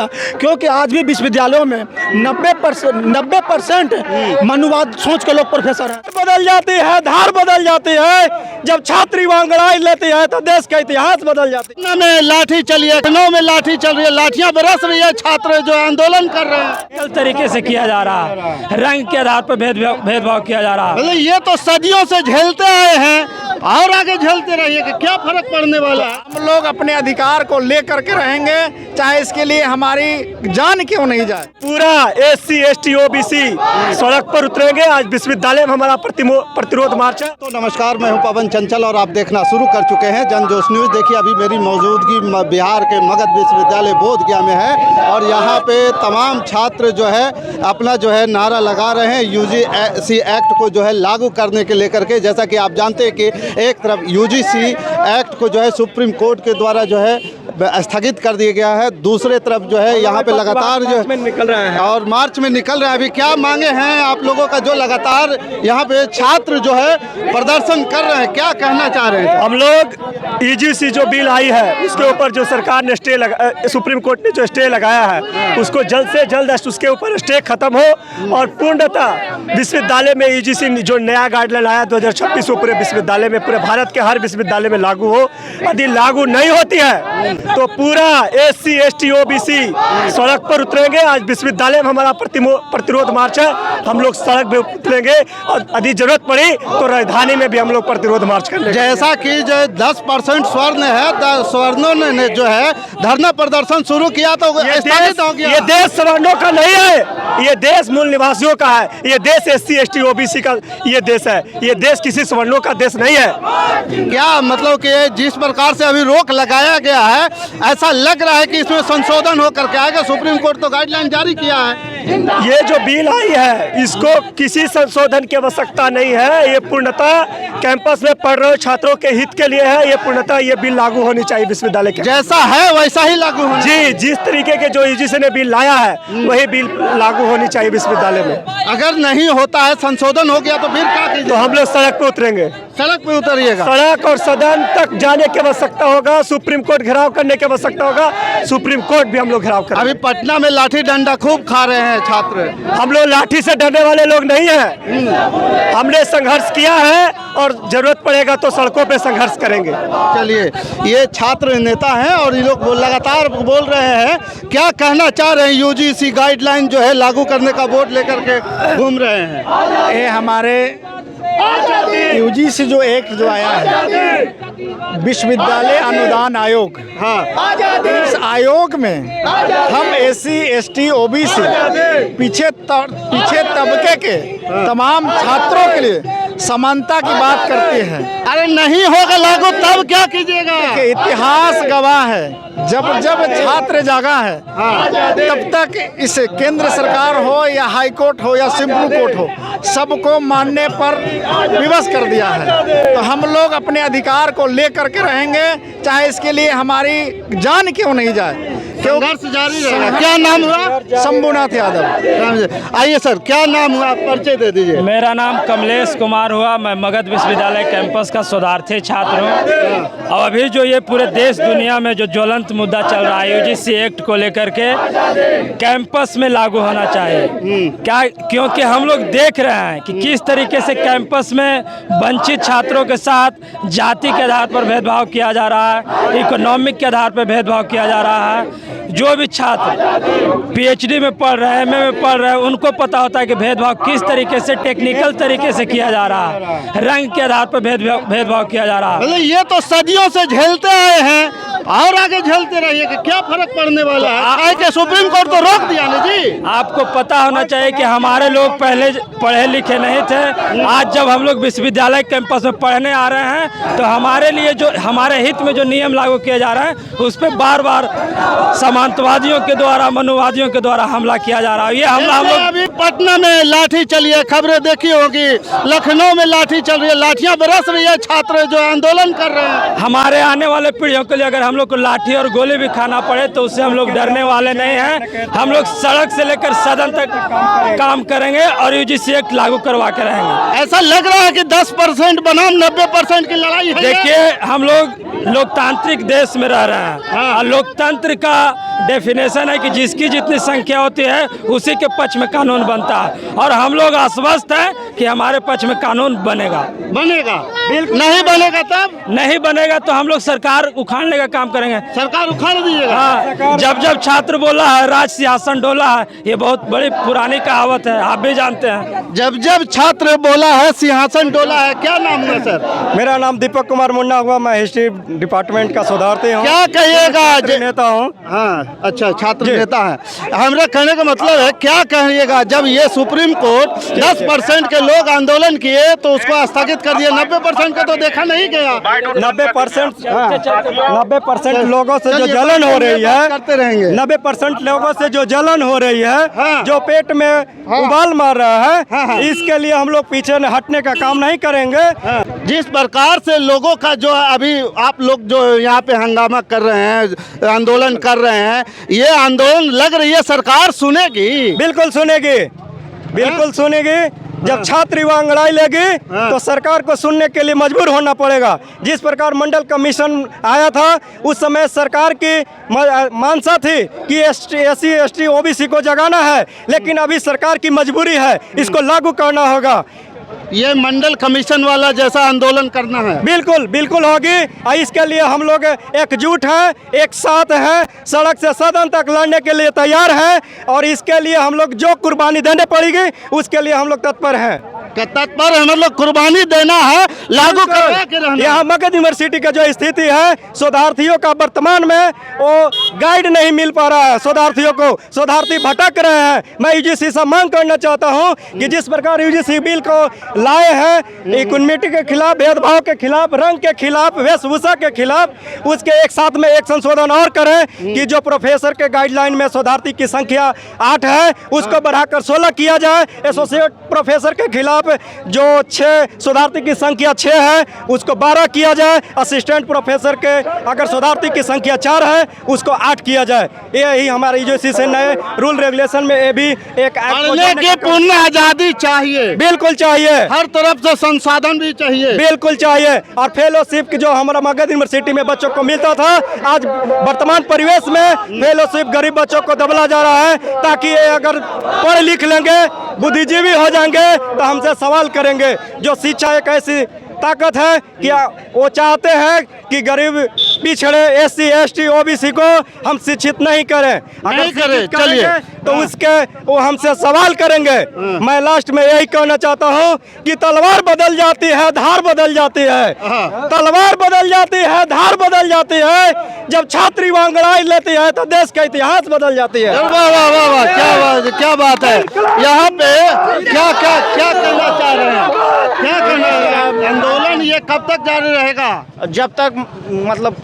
क्योंकि आज भी विश्वविद्यालयों में 90% मनुवाद सोच के लोग प्रोफेसर हैं। बदल जाती है, धार बदल जाती है। जब छात्र लड़ाई लेते हैं तो देश का इतिहास बदल जाता है। में लाठी चली है, में लाठी चल रही है, लाठियां बरस रही है, छात्र जो आंदोलन कर रहे हैं। गलत तरीके से किया जा रहा है, रंग के आधार पर भेदभाव किया जा रहा है। ये तो सदियों से झेलते आए हैं और आगे झेलते रहिए कि क्या फर्क पड़ने वाला है। हम लोग अपने अधिकार को लेकर के रहेंगे, चाहे इसके लिए हमारी जान क्यों नहीं जाए। पूरा SC ST OBC सड़क पर उतरेंगे। आज विश्वविद्यालय में हमारा प्रतिरोध मार्च है। तो नमस्कार, मैं हूं पवन चंचल और आप देखना शुरू कर चुके हैं जनजोश न्यूज़। देखिए, अभी मेरी मौजूदगी बिहार के मगध विश्वविद्यालय बोधगया में है और यहाँ पे तमाम छात्र जो है अपना जो है नारा लगा रहे हैं UGC एक्ट को जो है लागू करने के लेकर के। जैसा कि आप जानते हैं कि एक तरफ UGC एक्ट को जो है सुप्रीम कोर्ट के द्वारा जो है स्थगित कर दिया गया है, दूसरे तरफ जो है यहाँ पे लगातार जो में निकल रहे हैं और मार्च में निकल रहे हैं। अभी क्या मांगे हैं आप लोगों का, जो लगातार यहाँ पे छात्र जो है प्रदर्शन कर रहे हैं, क्या कहना चाह रहे हैं? हम लोग UGC जो बिल आई है उसके ऊपर जो सरकार ने सुप्रीम कोर्ट ने जो स्टे लगाया है उसको जल्द से जल्द उसके ऊपर स्टे खत्म हो और पूर्णतः विश्वविद्यालय में UGC जो नया गाइडलाइन आया 2026 पूरे विश्वविद्यालय में, पूरे भारत के हर विश्वविद्यालय में लागू हो। यदि लागू नहीं होती है तो पूरा SC ST OBC सड़क पर उतरेंगे। आज विश्वविद्यालय में हमारा प्रतिरोध मार्च है। हम लोग सड़क पे उतरेंगे और यदि जरूरत पड़ी तो राजधानी में भी हम लोग प्रतिरोध मार्च करेंगे। जैसा कि जो 10% स्वर्ण है, स्वर्णों ने जो है धरना प्रदर्शन शुरू किया तो स्थगित हो गया। ये देश स्वर्णों का नहीं है, ये देश मूल निवासियों का है। ये देश SC ST OBC का ये देश है। ये देश किसी स्वर्णों का देश नहीं है। क्या मतलब कि जिस प्रकार से अभी रोक लगाया गया है, ऐसा लग रहा है कि इसमें संशोधन होकर के आएगा। सुप्रीम कोर्ट तो गाइडलाइन जारी किया है। ये जो बिल आई है इसको किसी संशोधन की आवश्यकता नहीं है। ये पूर्णतः कैंपस में पढ़ रहे छात्रों के हित के लिए है। ये पूर्णतः ये बिल लागू होनी चाहिए विश्वविद्यालय के। जैसा है वैसा ही लागू होना। जी, जिस तरीके के जो UGC ने बिल लाया है वही बिल लागू होनी चाहिए विश्वविद्यालय में। अगर नहीं होता है, संशोधन हो गया तो फिर क्या कीजिए? तो हम लोग सड़क पे उतरेंगे। सड़क पे उतरिएगा। सड़क और सदन तक जाने की आवश्यकता होगा। सुप्रीम कोर्ट घेराव करने की आवश्यकता होगा। सुप्रीम कोर्ट भी हम लोग घेराव करेंगे। अभी पटना में लाठी डंडा खूब खा रहे हैं छात्र। हम लोग लाठी से डरने वाले लोग नहीं हैं। हमने संघर्ष किया है और जरूरत पड़ेगा तो सड़कों पे संघर्ष करेंगे। चलिए, ये छात्र नेता हैं और ये लोग लगातार बोल रहे हैं। क्या कहना चाह रहे हैं? UGC गाइडलाइन जो है लागू करने का बोर्ड लेकर के घूम रहे हैं। ये हमारे UGC जो एक्ट जो आया है, विश्वविद्यालय अनुदान आयोग, हाँ, इस आयोग में हम SC ST OBC पीछे तबके के तमाम छात्रों के लिए समानता की बात करते हैं। अरे नहीं होगा लागू तब क्या कीजिएगा? कि इतिहास गवाह है, जब जब छात्र जागा है तब तक इस केंद्र सरकार हो या हाई कोर्ट हो या सुप्रीम कोर्ट हो, सबको मानने पर विवश कर दिया है। तो हम लोग अपने अधिकार को लेकर के रहेंगे, चाहे इसके लिए हमारी जान क्यों नहीं जाए। संघर्ष जारी रहेगा। क्या नाम हुआ? शंभुनाथ यादव। आइए सर, क्या नाम हुआ? परिचय दे दीजिए। मेरा नाम कमलेश कुमार हुआ। मैं मगध विश्वविद्यालय कैंपस का शोधार्थी छात्र हूँ। और अभी जो ये पूरे देश दुनिया में जो ज्वलंत मुद्दा चल रहा है UGC एक्ट को लेकर के, कैंपस में लागू होना चाहिए। क्या? क्योंकि हम लोग देख रहे हैं कि किस तरीके से कैंपस में वंचित छात्रों के साथ जाति के आधार पर भेदभाव किया जा रहा है, इकोनॉमिक के आधार पर भेदभाव किया जा रहा है। जो भी छात्र PhD में पढ़ रहे हैं, MA में पढ़ रहे हैं, उनको पता होता है कि भेदभाव किस तरीके से टेक्निकल तरीके से किया जा रहा है, रंग के आधार पर भेदभाव किया जा रहा है। ये तो सदियों से झेलते आए हैं और आगे झेलते रहिए कि क्या फर्क पड़ने वाला है। कि सुप्रीम कोर्ट तो रोक दिया ना जी। आपको पता होना चाहिए कि हमारे लोग पहले पढ़े लिखे नहीं थे। आज जब हम लोग विश्वविद्यालय कैंपस में पढ़ने आ रहे हैं तो हमारे लिए जो हमारे हित में जो नियम लागू किए जा रहे हैं उस पर बार बार सामंतवादियों के द्वारा, मनुवादियों के द्वारा हमला किया जा रहा है। ये हमला हम लोग अभी पटना में लाठी चली है, खबरें देखी होगी। लखनऊ में लाठी चल रही है, लाठियां बरस रही है, छात्र जो आंदोलन कर रहे हैं। हमारे आने वाले पीढ़ियों के लिए अगर हम लोग को लाठी और गोली भी खाना पड़े तो उससे हम लोग डरने वाले नहीं हैं। हम लोग सड़क से लेकर सदन तक काम करेंगे और UGC एक्ट लागू करवा के रहेंगे। ऐसा लग रहा है कि 10% बनाम 90% की लड़ाई है। देखिए, हम लोग लोकतांत्रिक देश में रह रहे हैं और लोकतंत्र का डेफिनेशन है कि जिसकी जितनी संख्या होती है उसी के पक्ष में कानून बनता है और हम लोग आश्वस्त हैं कि हमारे पक्ष में कानून बनेगा। नहीं बनेगा तब नहीं बनेगा तो हम लोग सरकार उखाड़ने का काम करेंगे। सरकार उखाड़ दीजिएगा। हाँ, जब जब छात्र बोला है राज सिंहासन डोला है, ये बहुत बड़ी पुरानी कहावत है, आप भी जानते हैं। जब जब छात्र बोला है सिंहासन डोला है। क्या नाम है सर? मेरा नाम दीपक कुमार मुन्ना हुआ, मैं हिस्ट्री डिपार्टमेंट का शोधार्थी हूँ। क्या कहिएगा? नेता हूँ। हाँ, अच्छा, छात्र नेता है। हमारा कहने का मतलब है, क्या कहिएगा जब ये सुप्रीम कोर्ट 10% के लोग आंदोलन किए तो उसको स्थगित कर दिया, 90% का तो देखा नहीं गया। 90% लोगों से जो जलन हो रही है, करते रहेंगे। 90% लोगों से जो जलन हो रही है, हाँ। जो पेट में उबाल मार रहा है, इसके लिए हम लोग पीछे हटने का काम नहीं करेंगे। जिस प्रकार से लोगों का जो अभी आप लोग जो यहाँ पे हंगामा कर रहे हैं, आंदोलन कर रहे हैं, ये आंदोलन लग रही है सरकार सुनेगी? बिल्कुल सुनेगी, बिल्कुल सुनेगी। जब छात्र युवा अंगड़ाई लेगी तो सरकार को सुनने के लिए मजबूर होना पड़ेगा। जिस प्रकार मंडल कमीशन आया था उस समय सरकार की मानसा थी कि SC ST OBC को जगाना है, लेकिन अभी सरकार की मजबूरी है, इसको लागू करना होगा। ये मंडल कमीशन वाला जैसा आंदोलन करना है। बिल्कुल बिल्कुल होगी और इसके लिए हम लोग एकजुट हैं, एक साथ हैं, सड़क से सदन तक लड़ने के लिए तैयार हैं और इसके लिए हम लोग जो कुर्बानी देने पड़ेगी उसके लिए हम लोग तत्पर हैं। तत्पर है मतलब कुर्बानी देना है, लागू करवा के रहना। यहाँ मगध यूनिवर्सिटी का जो स्थिति है, शोधार्थियों का वर्तमान में वो गाइड नहीं मिल पा रहा है, शोधार्थियों को शोधार्थी भटक रहे हैं। मैं UGC से मांग करना चाहता हूँ कि जिस प्रकार UGC बिल को लाए हैं इक्विटी के खिलाफ, भेदभाव के खिलाफ, रंग के खिलाफ, वेशभूषा के खिलाफ, उसके एक साथ में एक संशोधन और करें कि जो प्रोफेसर के गाइडलाइन में शोधार्थी की संख्या 8 है उसको बढ़ाकर 16 किया जाए। एसोसिएट प्रोफेसर के खिलाप जो 6 शोधार्थी की संख्या 6 है उसको 12 किया जाए। असिस्टेंट प्रोफेसर के अगर शोधार्थी की संख्या 4 है उसको 8 किया जाए। यही हमारे UGC से नए रूल रेगुलेशन में ये भी एक पढ़ने की पूर्ण आजादी चाहिए। बिल्कुल चाहिए, हर तरफ से संसाधन भी चाहिए। बिल्कुल चाहिए। और फेलोशिप जो हमारा मगध यूनिवर्सिटी में बच्चों को मिलता था, आज वर्तमान परिवेश में फेलोशिप गरीब बच्चों को दबला जा रहा है, ताकि ये अगर पढ़ लिख लेंगे, बुद्धिजीवी हो जाएंगे तो हमसे सवाल करेंगे। जो शिक्षा एक ऐसी ताकत है कि वो चाहते हैं कि गरीब पिछड़े SC ST OBC को हम शिक्षित नहीं करें। नहीं करें, चलिए तो उसके वो हमसे सवाल करेंगे। मैं लास्ट में यही कहना चाहता हूँ कि तलवार बदल जाती है, धार बदल जाती है। तलवार बदल जाती है, धार बदल जाती है। जब छात्री वांगड़ाई लेती है तो देश का इतिहास बदल जाती है। वाह वाह वाह वाह, क्या बात है। यहाँ पे क्या क्या क्या कहना चाह रहे हैं? क्या कहना है? आंदोलन ये कब तक जारी रहेगा? जब तक मतलब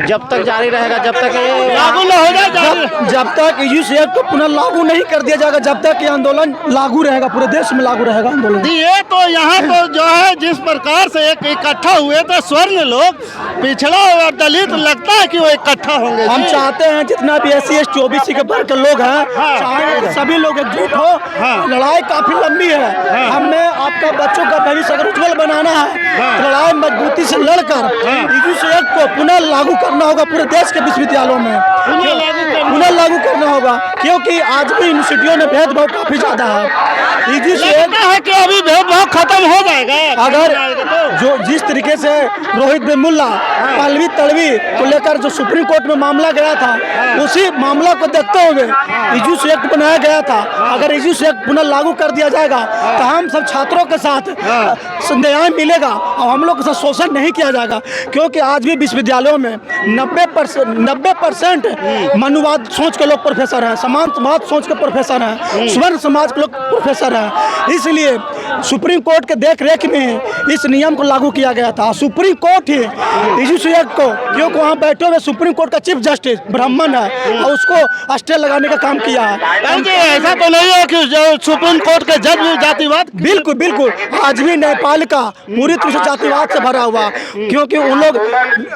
जब तक जारी रहेगा, जब तक ये लागू न हो जाए, जब तक UGC एक्ट को पुनः लागू नहीं कर दिया जाएगा, जब तक ये आंदोलन लागू रहेगा, पूरे देश में लागू रहेगा आंदोलन। ये तो यहाँ तो जो है जिस प्रकार से एक इकट्ठा हुए थे स्वर्ण लोग, पिछड़ा और दलित, लगता है कि वो इकट्ठा होंगे। हम चाहते हैं जितना भी SC ST OBC के वर्ग के लोग हैं, चाहे सभी लोग एकजुट हो। लड़ाई काफी लंबी है, हमें आपका बच्चों का भविष्य अगर उज्जवल बनाना है तो लड़ाई मजबूती से लड़कर UGC एक्ट को पुनः लागू करना होगा पूरे देश के विश्वविद्यालयों में, पुनः लागू करना होगा, क्योंकि आज भी यूनिवर्सिटियों में भेदभाव काफी ज्यादा है। UGC एक्ट है कि अभी भेदभाव खत्म हो जाएगा अगर जो जिस तरीके से रोहित बेमुल्ला पलवी तड़वी को लेकर जो सुप्रीम कोर्ट में मामला गया था, उसी मामला को देखते हुए UGC एक्ट बनाया गया था। अगर UGC एक्ट पुनः लागू कर दिया जाएगा तो हम सब छात्रों के साथ न्याय मिलेगा और हम लोग के साथ शोषण नहीं किया जाएगा, क्योंकि आज भी विश्वविद्यालयों में 90% मनुवाद सोच के लोग प्रोफेसर हैं, समाजवाद सोच के प्रोफेसर हैं, स्वर्ण समाज के लोग प्रोफेसर हैं। इसलिए सुप्रीम कोर्ट के देख रेख में इस नियम को लागू किया गया था। सुप्रीम कोर्ट ही UGC एक्ट को, क्योंकि वहाँ बैठे हुए सुप्रीम कोर्ट का चीफ जस्टिस ब्राह्मण है और उसको स्टे लगाने का काम किया है। ऐसा तो नहीं है कि सुप्रीम कोर्ट के जज भी जातिवाद? बिल्कुल बिल्कुल, आज भी नेपाल का पूरी तरह से जातिवाद से भरा हुआ, क्योंकि उन लोग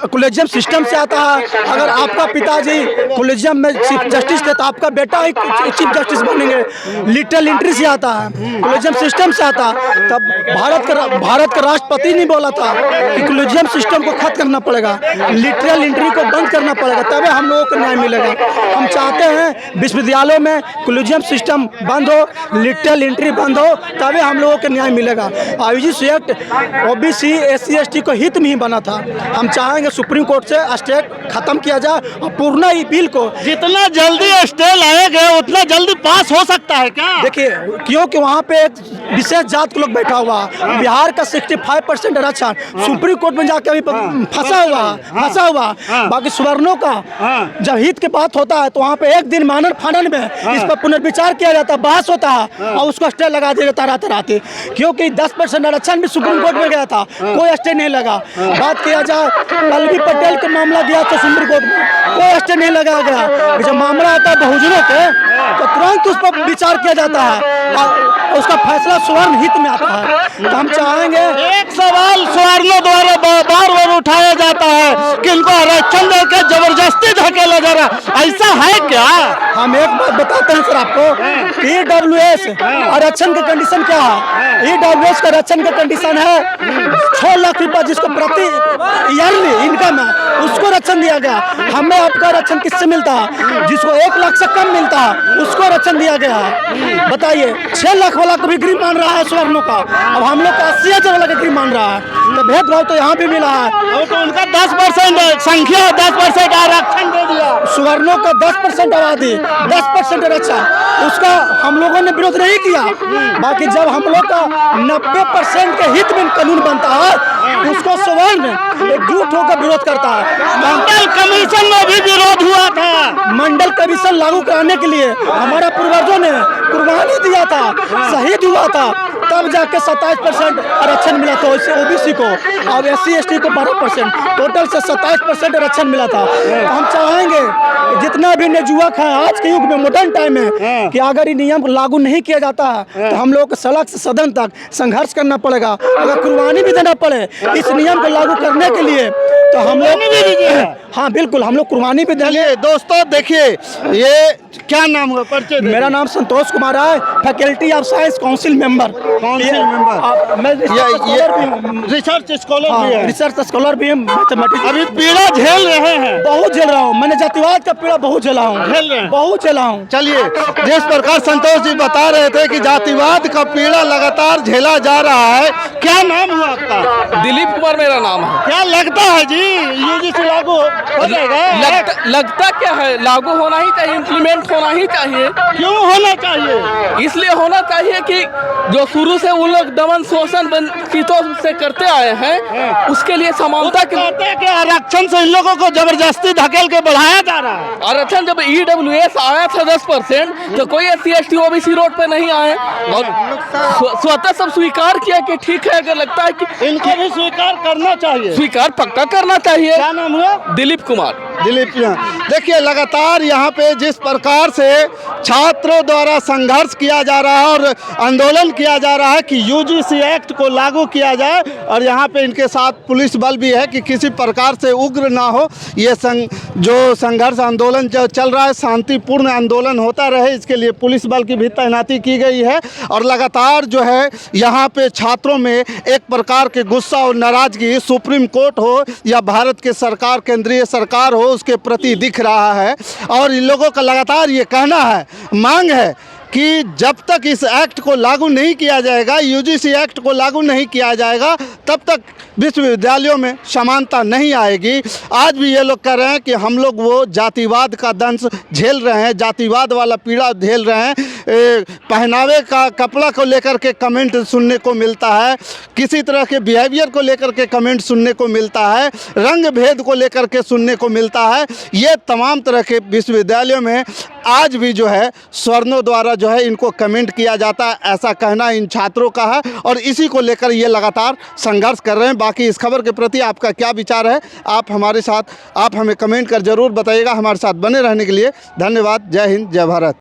कॉलेजियम सिस्टम से आता है। अगर आपका पिताजी कॉलेजियम में चीफ जस्टिस थे तो आपका बेटा ही चीफ जस्टिस बनेंगे। लिटल एंट्री से आता है, कॉलेजियम सिस्टम से आता था, तब भारत का राष्ट्रपति ने बोला था कि कॉलेजियम सिस्टम को खत्म करना पड़ेगा, लिटरल एंट्री को बंद करना पड़ेगा, तभी हम लोगों को न्याय मिलेगा। हम चाहते हैं विश्वविद्यालयों में कॉलेजियम सिस्टम बंद हो, लिटरल एंट्री बंद हो, तभी हम लोगों को न्याय मिलेगा। UGC act OBC SC ST को हित में ही बना था। हम चाहेंगे सुप्रीम कोर्ट से स्टे खत्म किया जाए और पूर्ण ही बिल को जितना जल्दी स्टे लाएंगे उतना जल्दी पास हो सकता है क्या? देखिए, क्योंकि वहाँ पे एक विशेष जात के लोग बैठा हुआ है। बिहार का 65% आरक्षण सुप्रीम कोर्ट में जाके अभी फंसा हुआ। बाकी सवर्णों का जब हित की बात होता है तो वहाँ पे एक दिन मानव फानन में इस पर पुनर्विचार किया जाता है, बहस होता है और उसको स्टे लगा दिया जाता रात क्योंकि 10% आरक्षण भी सुप्रीम कोर्ट में गया था, कोई स्टे नहीं लगा। बात किया जाए पल्लवी पटेल का मामला गया था सुप्रीम कोर्ट में, कोई स्टे नहीं लगाया गया। जब मामला आता है बहुजनों के तो तुरंत उस पर विचार किया जाता है और उसका फैसला स्वर्ण हित में आता है। तो हम चाहेंगे, एक सवाल स्वर्णों द्वारा बार बार उठाया जाता है कि इनको आरक्षण देकर जबरदस्ती धकेला जा रहा, ऐसा है क्या? हम एक बात बताते हैं सर आपको, EWS आरक्षण का कंडीशन क्या है? EWS का आरक्षण का कंडीशन है 6 लाख रुपया जिसको प्रति ईयरली इनकम है उसको आरक्षण दिया गया। हमें आपका आरक्षण किससे मिलता है? जिसको 1 लाख से कम मिलता है उसको आरक्षण दिया गया है। बताइए, 6 लाख वाला को भी गरीब मान रहा है स्वर्णों का, अब हम लोग का 80,000 वाला गरीब मान रहा है। तो भेदभाव तो यहाँ भी मिला है। तो उनका 10% संख्या 10% आरक्षण दे दिया। सुवर्णों का 10% आबादी, 10% आरक्षण, उसका हम लोगों ने विरोध नहीं किया। बाकी जब हम लोग का 90% के हित में कानून बनता है उसको सवर्ण एकजुट होकर विरोध करता है। मंडल कमीशन में भी विरोध हुआ था। मंडल कमीशन लागू कराने के लिए हमारा पूर्वजों ने कुर्बानी दिया था, शहीद हुआ था, तब जाके 27% आरक्षण मिला था ओबीसी को और SC ST को 12%, टोटल से 27% आरक्षण मिला था। तो हम चाहेंगे जितना भी युवक है आज के युग में मॉडर्न टाइम में कि अगर ये नियम लागू नहीं किया जाता है तो हम लोग को सड़क से सदन तक संघर्ष करना पड़ेगा, अगर कुर्बानी भी देना पड़े इस नियम को लागू करने के लिए तो हम लोग, हाँ बिल्कुल, हम लोग कुर्बानी भी देंगे। दोस्तों देखिए, ये क्या नाम हुआ? परिचय दे। मेरा नाम संतोष कुमार है, faculty of science council member. मैं रिसर्च स्कॉलर भी है। रिसर्च स्कॉलर भी हूँ, मैथमेटिक्स। अभी पीड़ा झेल रहे हैं? बहुत झेल रहा हूँ, मैंने जातिवाद का पीड़ा बहुत झेला हूँ, झेल रहे हैं? बहुत झेला हूँ। चलिए, जिस प्रकार संतोष जी बता रहे थे कि जातिवाद का पीड़ा लगातार झेला जा रहा है, क्या नाम हुआ आपका? दिलीप कुमार मेरा नाम है। क्या लगता है जी यूजीसी लागू हो जाएगा? लगता क्या है, लागू होना ही चाहिए, इम्प्लीमेंट होना ही चाहिए। क्यों होना चाहिए? इसलिए होना चाहिए कि जो शुरू से उन लोग दमन शोषण वंचितों से करते आए हैं उसके लिए समानता के आरक्षण से इन लोगों को जबरदस्ती धकेल के बढ़ाया जा रहा है। आरक्षण जब EWS आया था 10% तो कोई SC ST OBC रोड पे नहीं आए और स्वतः सब स्वीकार किया कि ठीक है, अगर लगता है कि इनको भी स्वीकार करना चाहिए, स्वीकार पक्का करना चाहिए। क्या नाम हुआ? दिलीप कुमार। दिलीप, देखिए लगातार यहाँ पे जिस प्रकार से छात्रों द्वारा संघर्ष किया जा रहा है और आंदोलन किया जा रहा है कि यूजीसी एक्ट को लागू किया जाए और यहाँ पे इनके साथ पुलिस बल भी है कि किसी प्रकार से उग्र ना हो, ये जो संघर्ष आंदोलन जो चल रहा है शांतिपूर्ण आंदोलन होता रहे, इसके लिए पुलिस बल की भी तैनाती की गई है। और लगातार जो है यहाँ पे छात्रों में एक प्रकार के गुस्सा और नाराजगी सुप्रीम कोर्ट हो या भारत के सरकार, केंद्रीय सरकार हो, उसके प्रति दिख रहा है। और इन लोगों का लगातार ये कहना है, मांग है कि जब तक इस एक्ट को लागू नहीं किया जाएगा, यूजीसी एक्ट को लागू नहीं किया जाएगा, तब तक विश्वविद्यालयों में समानता नहीं आएगी। आज भी ये लोग कह रहे हैं कि हम लोग वो जातिवाद का दंश झेल रहे हैं, जातिवाद वाला पीड़ा झेल रहे हैं। पहनावे का कपड़ा को लेकर के कमेंट सुनने को मिलता है, किसी तरह के बिहेवियर को लेकर के कमेंट सुनने को मिलता है, रंग भेद को लेकर के सुनने को मिलता है। ये तमाम तरह के विश्वविद्यालयों में आज भी जो है स्वर्णों द्वारा जो है इनको कमेंट किया जाता है, ऐसा कहना इन छात्रों का है और इसी को लेकर ये लगातार संघर्ष कर रहे हैं। बाकी इस खबर के प्रति आपका क्या विचार है, आप हमारे साथ, आप हमें कमेंट कर जरूर बताइएगा। हमारे साथ बने रहने के लिए धन्यवाद। जय हिंद, जय भारत।